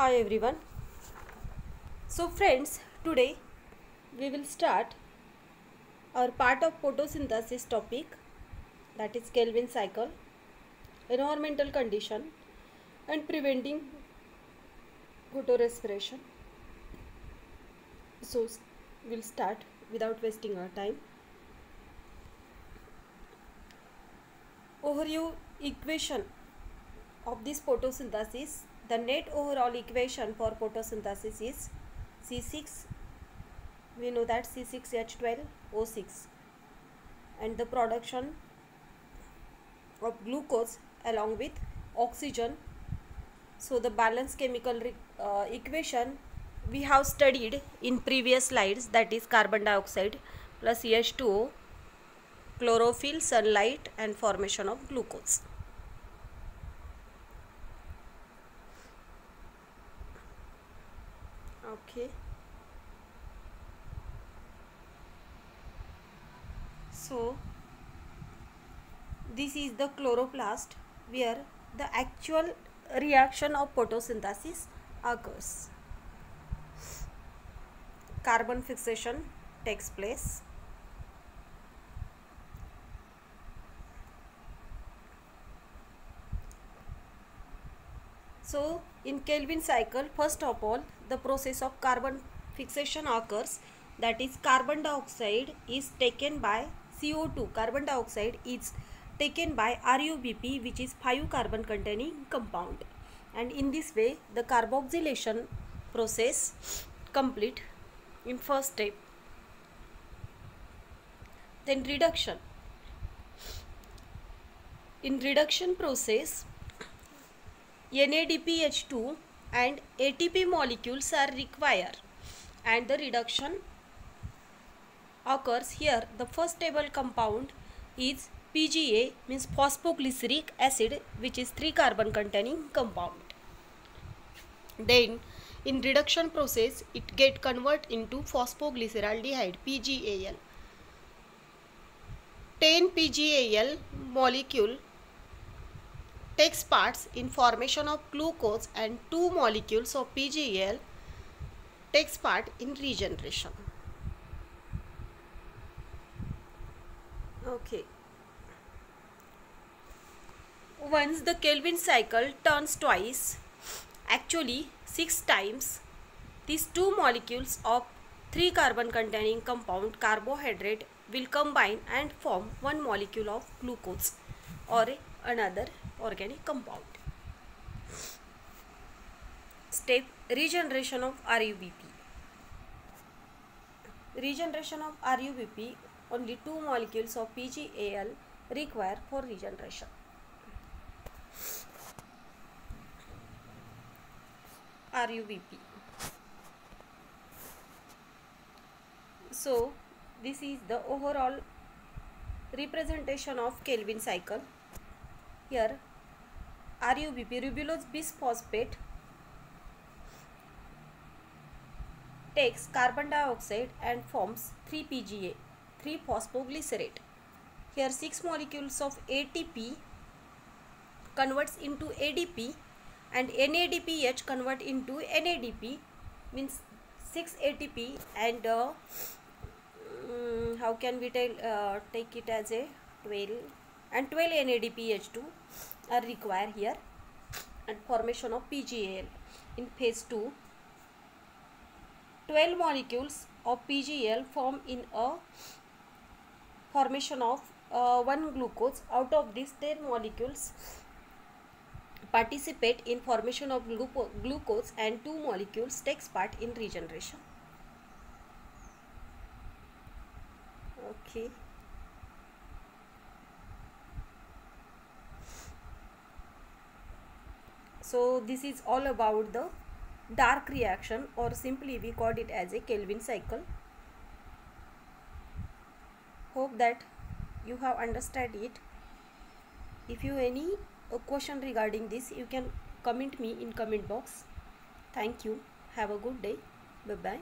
Hi everyone. So friends, today we will start our part of photosynthesis topic, that is Kelvin cycle, environmental condition and preventing photorespiration. So we'll start without wasting our time. Overview equation of this photosynthesis. The net overall equation for photosynthesis is C6. We know that C6H12O6, and the production of glucose along with oxygen. So the balanced chemical equation we have studied in previous slides, that is carbon dioxide plus H2O, chlorophyll, sunlight and formation of glucose. Okay. So this is the chloroplast where the actual reaction of photosynthesis occurs. Carbon fixation takes place. So in Kelvin cycle, first of all, the process of carbon fixation occurs, that is carbon dioxide is taken by CO2. Carbon dioxide is taken by RUBP, which is 5 carbon containing compound, and in this way the carboxylation process complete in first step. Then reduction. In reduction process, NADPH2 and ATP molecules are required, and the reduction occurs here. The first stable compound is PGA, means phosphoglyceric acid, which is 3 carbon containing compound. Then in reduction process it get convert into phosphoglyceraldehyde, PGAL. 10 PGAL molecule takes parts in formation of glucose and 2 molecules of PGAL takes part in regeneration. Okay. Once the Kelvin cycle turns twice, actually 6 times, these 2 molecules of 3 carbon containing compound carbohydrate will combine and form 1 molecule of glucose or another organic compound. Step regeneration of RUBP. Regeneration of RUBP, only 2 molecules of PGAL required for regeneration. RUBP. So this is the overall representation of Kelvin cycle. Here RUBP, ribulose bisphosphate, takes carbon dioxide and forms 3 PGA, 3 phosphoglycerate. Here 6 molecules of ATP converts into ADP, and NADPH convert into NADP, means 6 ATP and how can we take it as a 12, and 12 NADPH2 are required here, and formation of PGAL. In phase 2, 12 molecules of PGAL form in a formation of 1 glucose. Out of these 10 molecules participate in formation of glucose and 2 molecules takes part in regeneration. Okay. So this is all about the dark reaction, or simply we called it as a Kelvin cycle. Hope that you have understood it. If you have any question regarding this, you can comment me in comment box. Thank you. Have a good day. Bye bye.